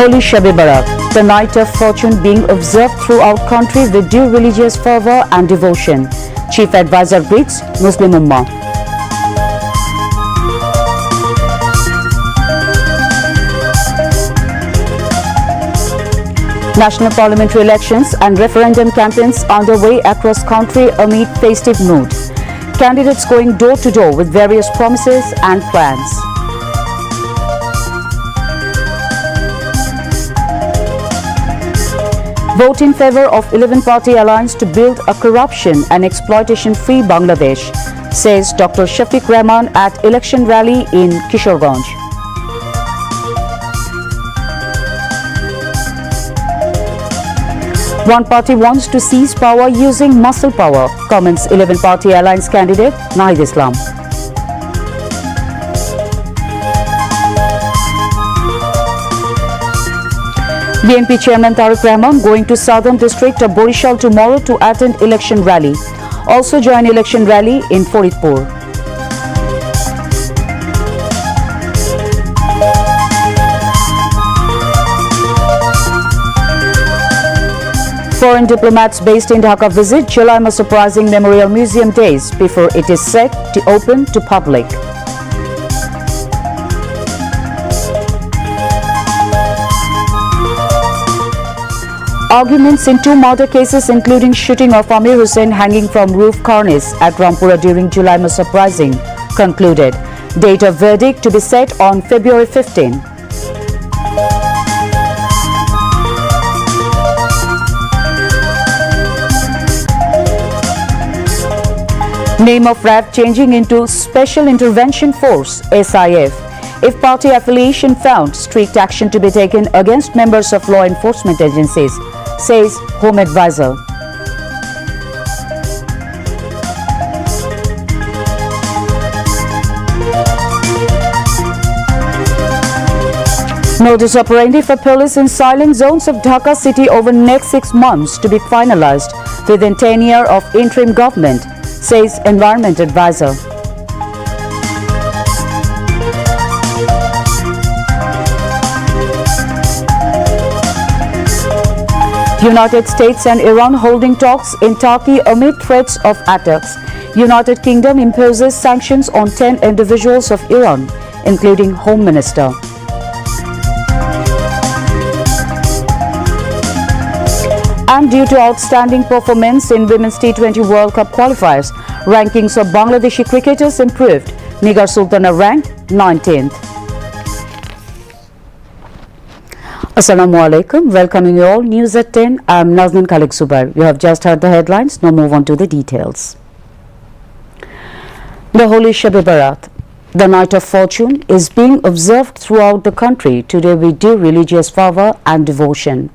Holy Shab-e-Barat, the night of fortune being observed throughout country with due religious fervor and devotion. Chief Advisor greets Muslim Ummah. National parliamentary elections and referendum campaigns underway across country amid festive mood. Candidates going door to door with various promises and plans. Vote in favor of 11-party alliance to build a corruption and exploitation-free Bangladesh, says Dr. Shafiq Rahman at election rally in Kishoreganj. One party wants to seize power using muscle power, comments 11-party alliance candidate Nahid Islam. BNP Chairman Tariq Rahman going to Southern District of Borishal tomorrow to attend election rally. Also join election rally in Faridpur. Foreign diplomats based in Dhaka visit Julaima surprising Memorial Museum days before it is set to open to public. Arguments in two murder cases including shooting of Amir Hussain hanging from roof cornice at Rampura during Julaima surprising concluded. Date of verdict to be set on February 15. Name of RAF changing into Special Intervention Force (SIF). If party affiliation found, strict action to be taken against members of law enforcement agencies, says Home Advisor. Modus operandi for police in silent zones of Dhaka city over next 6 months to be finalized within tenure of interim government, says Environment Advisor. United States and Iran holding talks in Turkey amid threats of attacks. United Kingdom imposes sanctions on 10 individuals of Iran, including Home Minister. And due to outstanding performance in Women's T20 World Cup qualifiers, rankings of Bangladeshi cricketers improved. Nigar Sultana ranked 19th. Assalamu alaikum. Welcoming you all. News at 10. I am Nazneen Khalik Zubair. You have just heard the headlines. Now move on to the details. The Holy Shab-e-Barat, the night of fortune, is being observed throughout the country today with due religious fervor and devotion.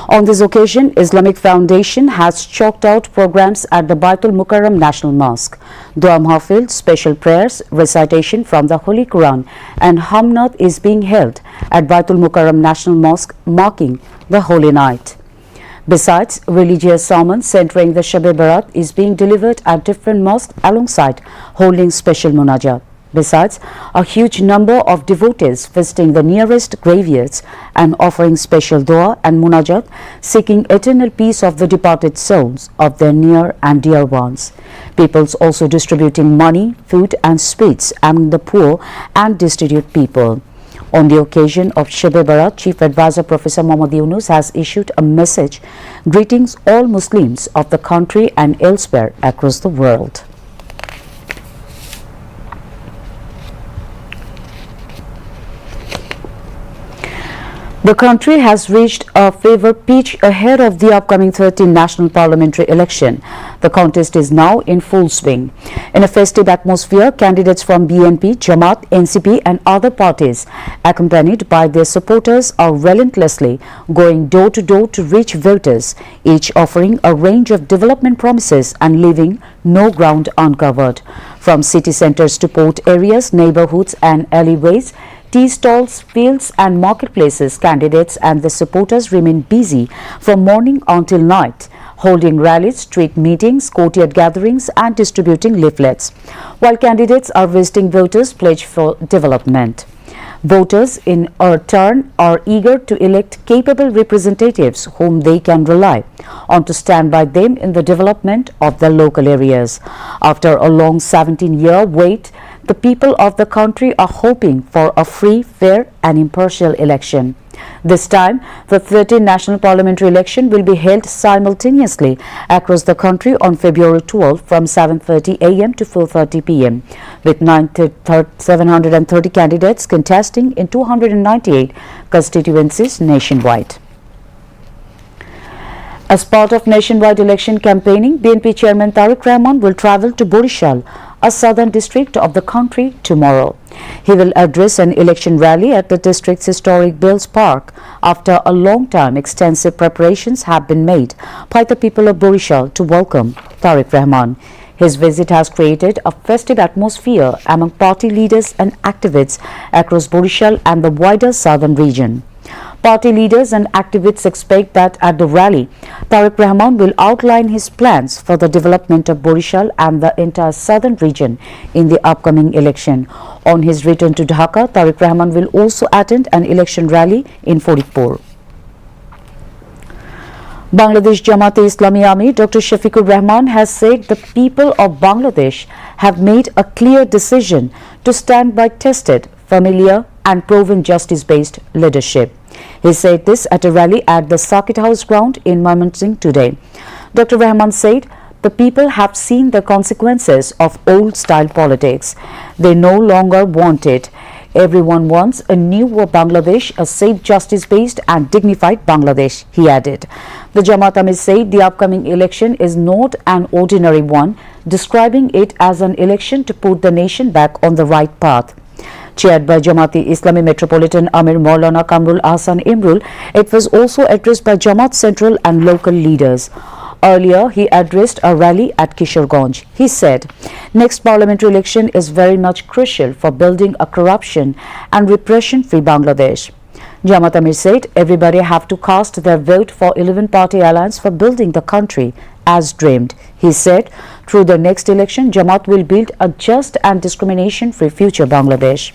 On this occasion, Islamic Foundation has chalked out programs at the Baitul Mukarram National Mosque. Dua Mahfil, special prayers, recitation from the Holy Quran and Hamnat is being held at Baitul Mukarram National Mosque, marking the Holy Night. Besides, religious sermons centering the Shab-e-Barat is being delivered at different mosques alongside holding special munajat. Besides, a huge number of devotees visiting the nearest graveyards and offering special dua and munajat, seeking eternal peace of the departed souls of their near and dear ones. Peoples also distributing money, food and sweets among the poor and destitute people. On the occasion of Shab-e-Barat, Chief Advisor Professor Muhammad Yunus has issued a message greeting all Muslims of the country and elsewhere across the world. The country has reached a fever pitch ahead of the upcoming 13th national parliamentary election. The contest is now in full swing. In a festive atmosphere, candidates from BNP, Jamaat, NCP and other parties, accompanied by their supporters, are relentlessly going door to door to reach voters, each offering a range of development promises and leaving no ground uncovered. From city centers to port areas, neighborhoods and alleyways, tea stalls, fields and marketplaces, candidates and their supporters remain busy from morning until night, holding rallies, street meetings, courtyard gatherings and distributing leaflets, while candidates are visiting voters pledge for development. Voters, in turn, are eager to elect capable representatives whom they can rely on to stand by them in the development of their local areas. After a long 17-year wait, the people of the country are hoping for a free, fair and impartial election. This time, the 13th National Parliamentary election will be held simultaneously across the country on February 12 from 7:30 a.m. to 4:30 p.m. with 730 candidates contesting in 298 constituencies nationwide. As part of nationwide election campaigning, BNP Chairman Tariq Rahman will travel to Borishal, a southern district of the country, tomorrow. He will address an election rally at the district's historic Bills Park. After a long time, extensive preparations have been made by the people of Borishal to welcome Tariq Rahman. His visit has created a festive atmosphere among party leaders and activists across Borishal and the wider southern region. Party leaders and activists expect that at the rally, Tariq Rahman will outline his plans for the development of Borishal and the entire southern region in the upcoming election. On his return to Dhaka, Tariq Rahman will also attend an election rally in Faridpur. Bangladesh Jamaat-e-Islami Army Dr. Shafiqur Rahman has said the people of Bangladesh have made a clear decision to stand by tested, familiar and proven justice-based leadership. He said this at a rally at the Circuit House ground in Mymensingh today. Dr. Rahman said the people have seen the consequences of old-style politics. They no longer want it. Everyone wants a new Bangladesh, a safe, justice-based and dignified Bangladesh, he added. The Jamaat Army said the upcoming election is not an ordinary one, describing it as an election to put the nation back on the right path. Chaired by Jamaat-e-Islami Metropolitan Amir Maulana Kamrul Ahsan Imrul, it was also addressed by Jamaat central and local leaders. Earlier, he addressed a rally at Kishoreganj. He said, next parliamentary election is very much crucial for building a corruption and repression-free Bangladesh. Jamaat Amir said everybody have to cast their vote for 11-party alliance for building the country as dreamed. He said, through the next election, Jamaat will build a just and discrimination-free future Bangladesh.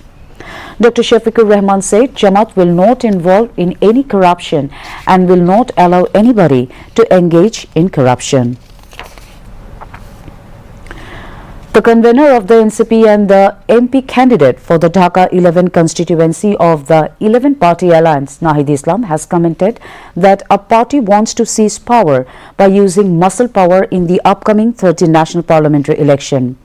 Dr. Shafiqur Rahman said Jamaat will not involve in any corruption and will not allow anybody to engage in corruption. The convener of the NCP and the MP candidate for the Dhaka 11 constituency of the 11-party alliance, Nahid Islam, has commented that a party wants to seize power by using muscle power in the upcoming 13th National Parliamentary election.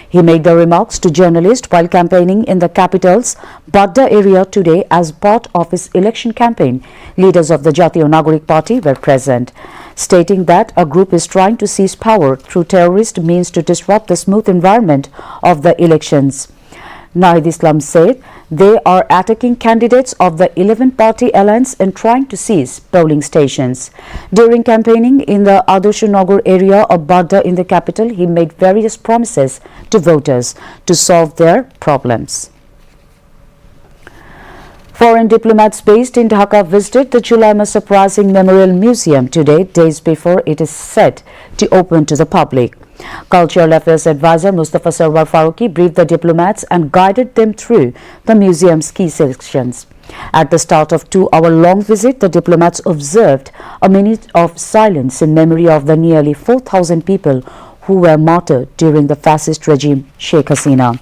He made the remarks to journalists while campaigning in the capital's Badda area today as part of his election campaign. Leaders of the Jatiyo Nagorik Party were present, stating that a group is trying to seize power through terrorist means to disrupt the smooth environment of the elections. Nahid Islam said they are attacking candidates of the 11-party alliance and trying to seize polling stations. During campaigning in the Adarsh Nagar area of Badda in the capital, he made various promises to voters to solve their problems. Foreign diplomats based in Dhaka visited the Julaima Surprising Memorial Museum today, days before it is set to open to the public. Cultural Affairs Advisor Mustafa Sarwar Farooqi briefed the diplomats and guided them through the museum's key sections. At the start of 2-hour-long visit, the diplomats observed a minute of silence in memory of the nearly 4,000 people who were martyred during the fascist regime Sheikh Hasina.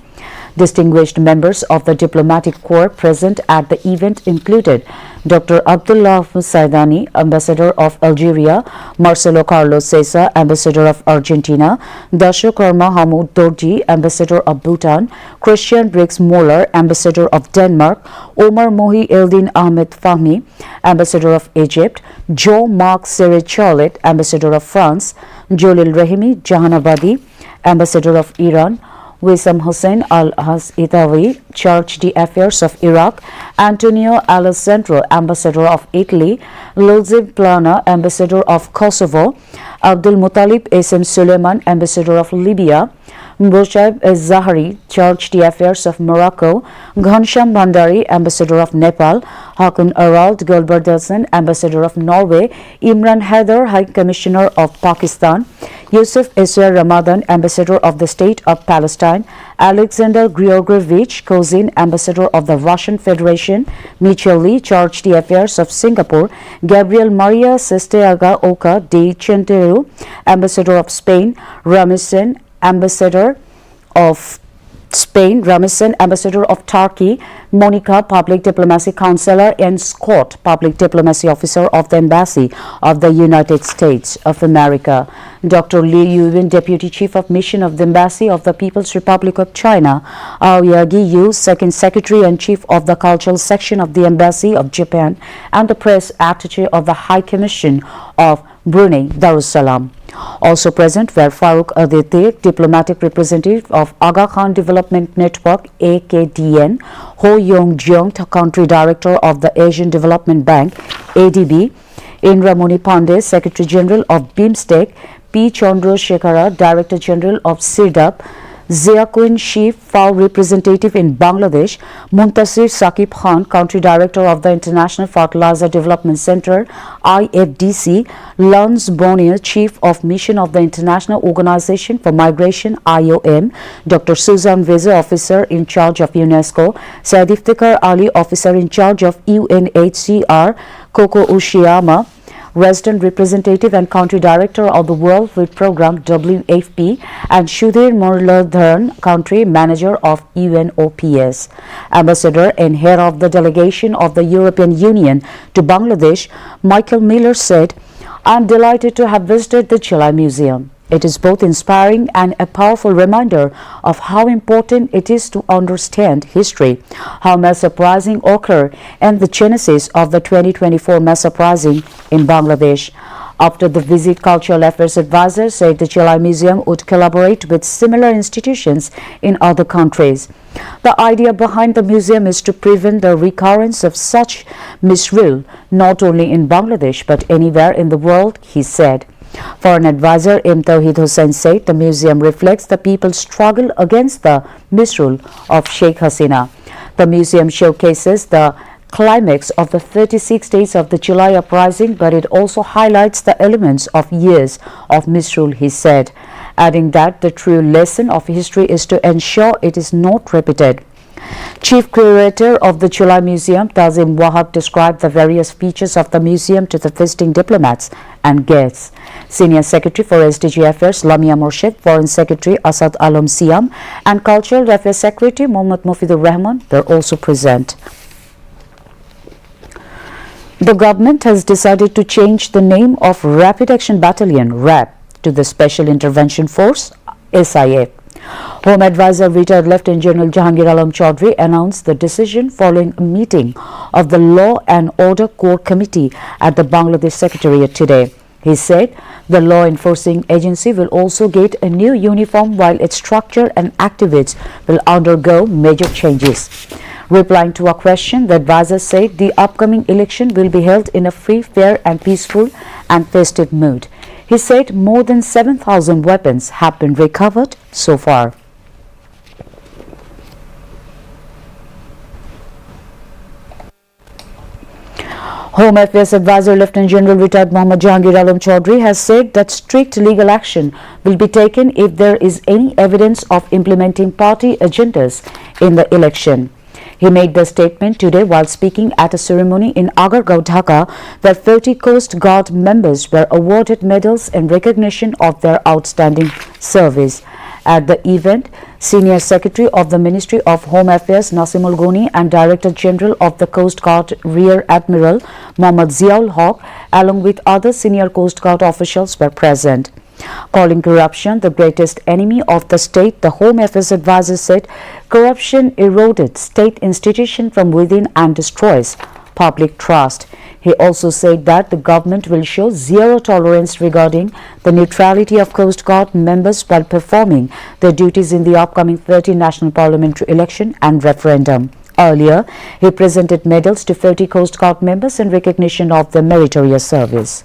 Distinguished members of the diplomatic corps present at the event included Dr. Abdullah Saidani, Ambassador of Algeria, Marcelo Carlos Cesa, Ambassador of Argentina, Dasha Karma Hamoud Dorji, Ambassador of Bhutan, Christian Briggs Moller, Ambassador of Denmark, Omar Mohi Eldin Ahmed Fahmi, Ambassador of Egypt, Joe Marc Sere Charlotte, Ambassador of France, Jolil Rahimi Jahanabadi, Ambassador of Iran, Wissam Hussein Al-Itawi, Charge d'Affaires of Iraq, Antonio Alessandro, Ambassador of Italy, Lulziv Plana, Ambassador of Kosovo, Abdul Muttalib Esem Suleiman, Ambassador of Libya, Moshaib Zahari charged the affairs of Morocco, Ghansham Bhandari, ambassador of Nepal, Hakun Arald Gulbardasan, ambassador of Norway, Imran Haider, High Commissioner of Pakistan, Yusuf Isra Ramadan, ambassador of the State of Palestine, Alexander Grigorovich Kozin, ambassador of the Russian Federation, Michel Lee charged the affairs of Singapore, Gabriel Maria Sesteaga Oca de Chentero, ambassador of Spain, Ramisen, ambassador of Turkey, Monica, public diplomacy counselor, and Scott, public diplomacy officer of the Embassy of the United States of America. Dr. Li Yuwin, deputy chief of mission of the Embassy of the People's Republic of China, Aoyagi Yu, second secretary and chief of the cultural section of the Embassy of Japan, and the press attaché of the High Commission of Brunei Darussalam. Also present were Farooq Aditi, diplomatic representative of Aga Khan Development Network (AKDN), Ho Yong-jung, country director of the Asian Development Bank (ADB), Indra Muni Pandey, secretary general of BIMSTEC, P. Chandra Shekhara, director general of SIRDAP, Ziaquin Shif, FAO representative in Bangladesh, Muntasir Saqib Khan, country director of the International Fertilizer Development Center (IFDC), Lance Bonnier, chief of mission of the International Organization for Migration (IOM), Dr. Susan Veze, officer in charge of UNESCO, Said Iftikhar Ali, officer in charge of UNHCR, Koko Ushiyama, resident representative and country director of the World Food Programme (WFP), and Sudhir Muralidharan, country manager of UNOPS. Ambassador and head of the delegation of the European Union to Bangladesh, Michael Miller said, "I am delighted to have visited the Chilai Museum. It is both inspiring and a powerful reminder of how important it is to understand history, how mass uprising occurred, and the genesis of the 2024 mass uprising in Bangladesh." After the visit, Cultural Affairs Advisor said the Chilai Museum would collaborate with similar institutions in other countries. The idea behind the museum is to prevent the recurrence of such misrule, not only in Bangladesh but anywhere in the world, he said. Foreign advisor M. Tawhid Hussain said the museum reflects the people's struggle against the misrule of Sheikh Hasina. The museum showcases the climax of the 36 days of the July uprising, but it also highlights the elements of years of misrule, he said, adding that the true lesson of history is to ensure it is not repeated. Chief Curator of the Chulai Museum, Tazim Wahab, described the various features of the museum to the visiting diplomats and guests. Senior Secretary for SDG Affairs, Lamia Morshid, Foreign Secretary Asad Alam Siam, and Cultural Affairs Secretary Mohammad Mufidur Rahman were also present. The government has decided to change the name of Rapid Action Battalion, RAB, to the Special Intervention Force, SIF. Home Advisor retired Lieutenant General Jahangir Alam Chaudhry announced the decision following a meeting of the Law and Order Core Committee at the Bangladesh Secretariat today. He said the law enforcing agency will also get a new uniform while its structure and activities will undergo major changes. Replying to a question, the advisor said the upcoming election will be held in a free, fair and peaceful and festive mood. He said more than 7,000 weapons have been recovered so far. Home Affairs Advisor Lieutenant General retired Mohammad Jahangir Alam Chaudhry has said that strict legal action will be taken if there is any evidence of implementing party agendas in the election. He made the statement today while speaking at a ceremony in Agargaon, Dhaka, where 30 Coast Guard members were awarded medals in recognition of their outstanding service. At the event, Senior Secretary of the Ministry of Home Affairs Nasimul Goni and Director General of the Coast Guard Rear Admiral Mohammad Ziaul Haq, along with other senior Coast Guard officials, were present. Calling corruption the greatest enemy of the state, the Home Affairs Advisor said corruption eroded state institutions from within and destroys public trust. He also said that the government will show zero tolerance regarding the neutrality of Coast Guard members while performing their duties in the upcoming 30 national parliamentary election and referendum. Earlier, he presented medals to 30 Coast Guard members in recognition of their meritorious service.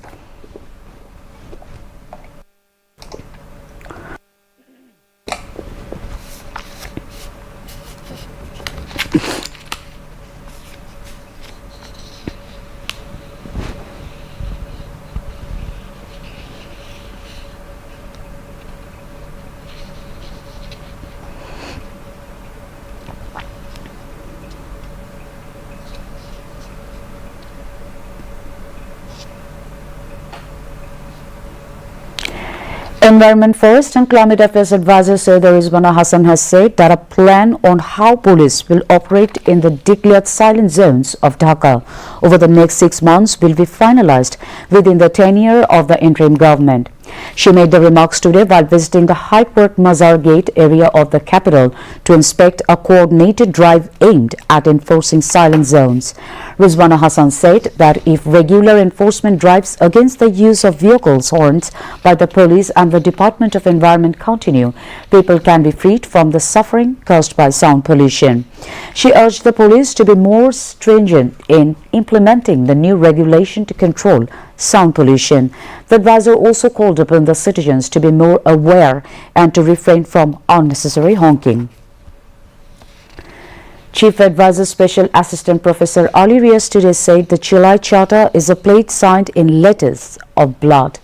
Environment, Forest and Climate Affairs Advisor Sayyida Rizwana Hassan has said that a plan on how police will operate in the declared silent zones of Dhaka over the next 6 months will be finalized within the tenure of the interim government. She made the remarks today while visiting the High Court Mazar Gate area of the capital to inspect a coordinated drive aimed at enforcing silent zones. Rizwana Hassan said that if regular enforcement drives against the use of vehicles horns by the police and the Department of Environment continue, people can be freed from the suffering caused by sound pollution. She urged the police to be more stringent in implementing the new regulation to control sound pollution. The advisor also called upon the citizens to be more aware and to refrain from unnecessary honking. Chief Advisor Special Assistant Professor Ali Riaz today said the July Charter is a plate signed in letters of blood.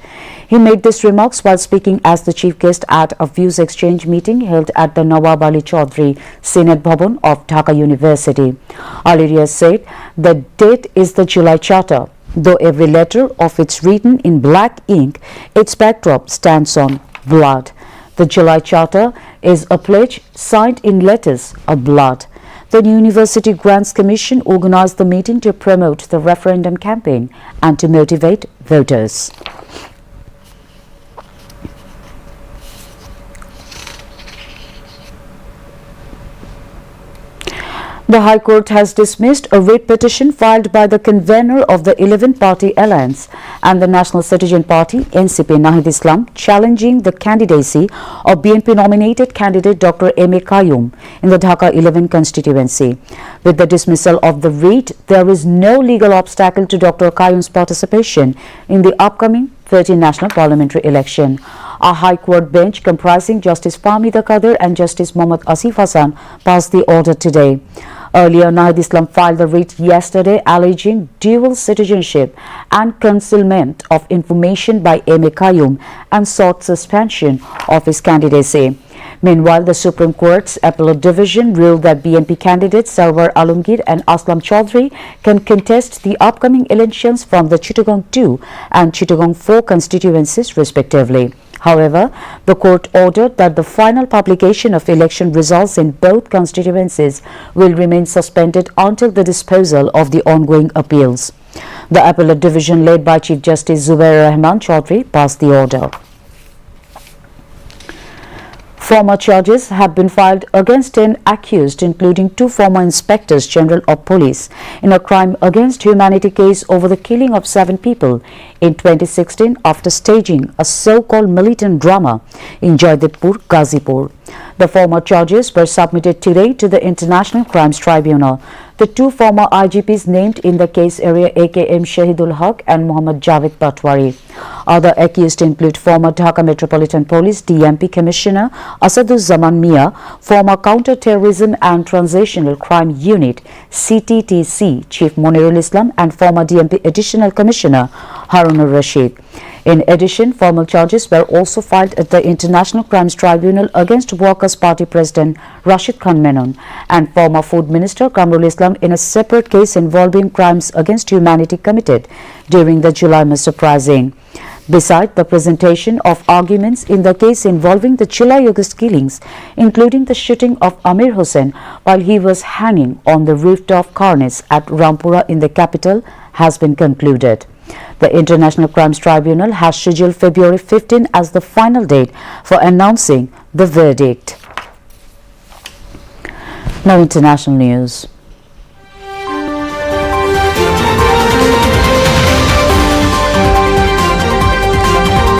He made these remarks while speaking as the chief guest at a views exchange meeting held at the Nawab Ali Chaudhry Senate Bhavan of Dhaka University. Ali Riaz said the date is the July Charter. Though every letter of it's written in black ink, its backdrop stands on blood. The July Charter is a pledge signed in letters of blood. The University Grants Commission organized the meeting to promote the referendum campaign and to motivate voters. The High Court has dismissed a writ petition filed by the convener of the 11-party alliance and the National Citizen Party NCP Nahid Islam challenging the candidacy of BNP-nominated candidate Dr. M.A. Qayyum in the Dhaka 11 constituency. With the dismissal of the writ, there is no legal obstacle to Dr. Qayyum's participation in the upcoming 13th National Parliamentary election. A High Court bench comprising Justice Fahmida Qadir and Justice Mohammad Asif Hassan passed the order today. Earlier, Nahid Islam filed the writ yesterday alleging dual citizenship and concealment of information by M.A. Qayyum and sought suspension of his candidacy. Meanwhile, the Supreme Court's Appellate Division ruled that BNP candidates Sarwar Alamgir and Aslam Chaudhry can contest the upcoming elections from the Chittagong 2 and Chittagong 4 constituencies respectively. However, the court ordered that the final publication of election results in both constituencies will remain suspended until the disposal of the ongoing appeals. The Appellate Division led by Chief Justice Zubair Rahman Chaudhry passed the order. Former charges have been filed against 10 accused, including 2 former inspectors general of police, in a crime against humanity case over the killing of 7 people in 2016 after staging a so-called militant drama in Jaiditpur, Ghazipur. The former charges were submitted today to the International Crimes Tribunal. The 2 former IGPs named in the case area AKM Shahidul Haq and Muhammad Javed Patwari. Other accused include former Dhaka Metropolitan Police DMP Commissioner Asaduzzaman Mia, former Counter-Terrorism and Transnational Crime Unit CTTC Chief Monirul Islam and former DMP Additional Commissioner Harunur Rashid. In addition, formal charges were also filed at the International Crimes Tribunal against Workers' Party President Rashid Khan Menon and former Food Minister Kamrul Islam in a separate case involving crimes against humanity committed during the July mass uprising. Besides the presentation of arguments in the case involving the July-August killings, including the shooting of Amir Hussain while he was hanging on the rooftop cornice at Rampura in the capital, has been concluded. The International Crimes Tribunal has scheduled February 15 as the final date for announcing the verdict. Now, international news.